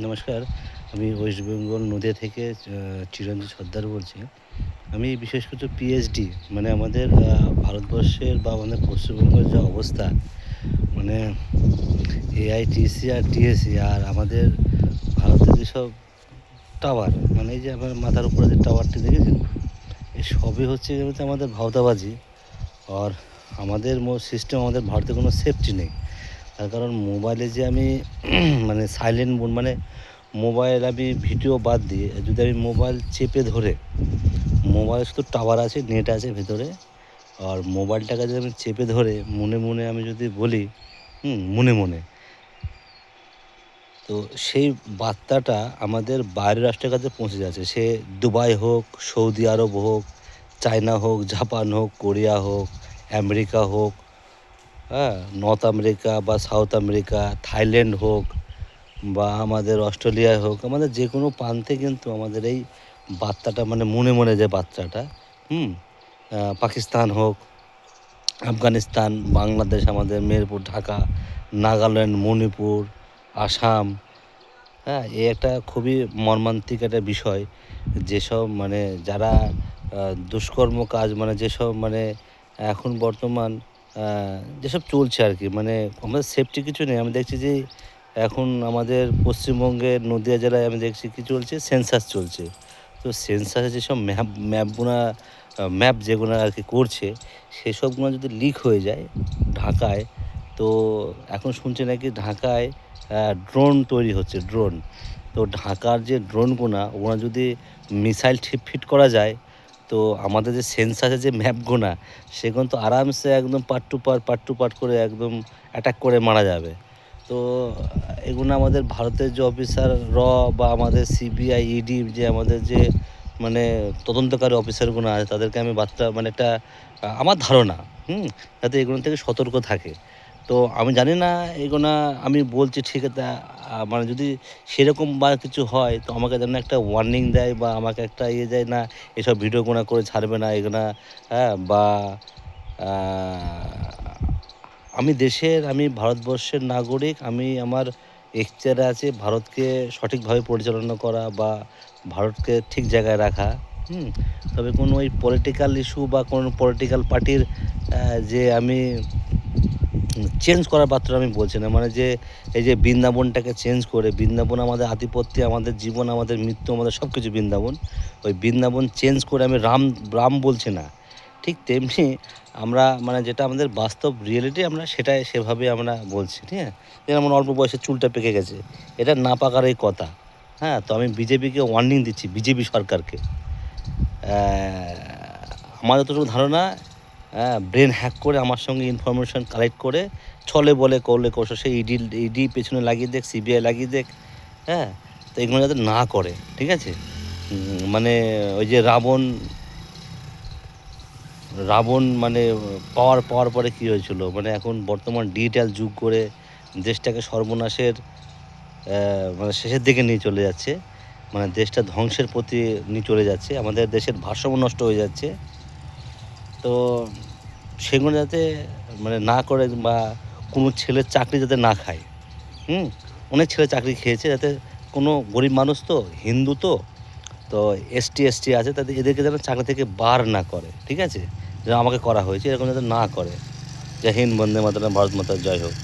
নমস্কার। আমি ওয়েস্ট বেঙ্গল নদিয়া থেকে চিরঞ্জিত সর্দার বলছি। আমি বিশেষ করে পিএইচডি মানে আমাদের ভারতবর্ষের বা আমাদের পশ্চিমবঙ্গের যা অবস্থা, মানে এআইটিসি আর টিএসসি আর আমাদের ভারতের যেসব টাওয়ার, মানে এই যে আমার মাথার উপরে যে টাওয়ারটি দেখেছেন, এই সবই হচ্ছে এগুলোতে আমাদের ভাওতাবাজি। আর আমাদের সিস্টেম, আমাদের ভারতে কোনো সেফটি নেই। তার কারণ মোবাইলে যে আমি মানে সাইলেন্ট মোড, মানে মোবাইল আমি ভিডিও বাদ দিয়ে যদি আমি মোবাইল চেপে ধরে, মোবাইল শুধু টাওয়ার আছে, নেট আছে ভেতরে, আর মোবাইলটাকে যদি আমি চেপে ধরে মনে মনে আমি যদি বলি মনে মনে, তো সেই বার্তাটা আমাদের বাইরের রাষ্ট্রের কাছে পৌঁছে যাচ্ছে। সে দুবাই হোক, সৌদি আরব হোক, চায়না হোক, জাপান হোক, কোরিয়া হোক, আমেরিকা হোক, হ্যাঁ, নর্থ আমেরিকা বা সাউথ আমেরিকা, থাইল্যান্ড হোক বা আমাদের অস্ট্রেলিয়ায় হোক, আমাদের যে কোনো প্রান্তে কিন্তু আমাদের এই বার্তাটা, মানে মনে মনে যে বার্তাটা, হুম পাকিস্তান হোক, আফগানিস্তান, বাংলাদেশ, আমাদের মেহেরপুর, ঢাকা, নাগাল্যান্ড, মণিপুর, আসাম, হ্যাঁ, এই একটা খুবই মর্মান্তিক একটা বিষয়। যেসব মানে যারা দুষ্কর্ম কাজ, মানে যেসব মানে এখন বর্তমান যেসব চলছে আর কি, মানে আমাদের সেফটি কিছু নেই। আমি দেখছি যে এখন আমাদের পশ্চিমবঙ্গের নদিয়া জেলায় আমি দেখছি কি চলছে, সেন্সাস চলছে। তো সেন্সাসে যেসব ম্যাপগুলো, ম্যাপ যেগুলো আর কি করছে, সেসবগুলো যদি লিক হয়ে যায় ঢাকায়, তো এখন শুনছি নাকি ঢাকায় ড্রোন তৈরি হচ্ছে, ড্রোন। তো ঢাকার যে ড্রোনগুলো, ওগুলো যদি মিসাইল ফিট করা যায়, তো আমাদের যে সেন্সাসের যে ম্যাপগুলো, সেগুলো তো আরামসে একদম পার্ট টু পার্ট করে একদম অ্যাটাক করে মারা যাবে। তো এগুলো আমাদের ভারতের যে অফিসার বা আমাদের সিবিআই, ইডি, যে আমাদের যে মানে তদন্তকারী অফিসারগুলো আছে, তাদেরকে আমি বার্তা, মানে একটা আমার ধারণা, যাতে এগুলো থেকে সতর্ক থাকে। তো আমি জানি না এগুলো, আমি বলছি ঠিক আছে, মানে যদি সেরকম বা কিছু হয়, তো আমাকে যেন একটা ওয়ার্নিং দেয় বা আমাকে একটা দেয়, না এসব ভিডিওগুলো করে ছাড়বে না এগুলো। হ্যাঁ, বা আমি ভারতবর্ষের নাগরিক, আমি আমার এখতিয়ারে আছে ভারতকে সঠিকভাবে পরিচালনা করা বা ভারতকে ঠিক জায়গায় রাখা। তবে কোনো ওই পলিটিক্যাল ইস্যু বা কোনো পলিটিক্যাল পার্টির যে আমি চেঞ্জ করার পাত্র আমি বলছি না। মানে যে এই যে বৃন্দাবনটাকে চেঞ্জ করে, বৃন্দাবন আমাদের আধিপত্য, আমাদের জীবন, আমাদের মৃত্যু, আমাদের সব কিছু বৃন্দাবন, ওই বৃন্দাবন চেঞ্জ করে আমি রাম রাম বলছি না। ঠিক তেমনি আমরা, মানে যেটা আমাদের বাস্তব রিয়েলিটি, আমরা সেটাই সেভাবে আমরা বলছি, ঠিক আছে? যেমন আমার অল্প বয়সে চুলটা পেকে গেছে, এটা না পাকার এই কথা। হ্যাঁ, তো আমি বিজেপিকে ওয়ার্নিং দিচ্ছি, বিজেপি সরকারকে। আমার যতটুকু ধারণা, ব্রেন হ্যাক করে আমার সঙ্গে ইনফরমেশন কালেক্ট করে ছলে বলে করলে কৌশল, সে ইডি পেছনে লাগিয়ে দেখ, সিবিআই লাগিয়ে দেখ, হ্যাঁ, তো এগুলো যাতে না করে, ঠিক আছে? মানে ওই যে রাবণ, মানে পাওয়ার পরে কী হয়েছিল, মানে এখন বর্তমান ডিজিটাল যুগ করে দেশটাকে সর্বনাশের মানে শেষের দিকে নিয়ে চলে যাচ্ছে, মানে দেশটা ধ্বংসের প্রতি নিয়ে চলে যাচ্ছে, আমাদের দেশের ভারসাম্য নষ্ট হয়ে যাচ্ছে। তো সেগুলো যাতে মানে না করে, বা কোনো ছেলের চাকরি যাতে না খায়। অনেক ছেলে চাকরি খেয়েছে, যাতে কোনো গরিব মানুষ, তো হিন্দু, তো এসটি আছে, তাদের এদেরকে যেন চাকরি থেকে বার না করে, ঠিক আছে? যেন আমাকে করা হয়েছে এরকম যাতে না করে। জয় হিন্দ, বন্দে মাতরম, ভারত মাতার জয় হোক।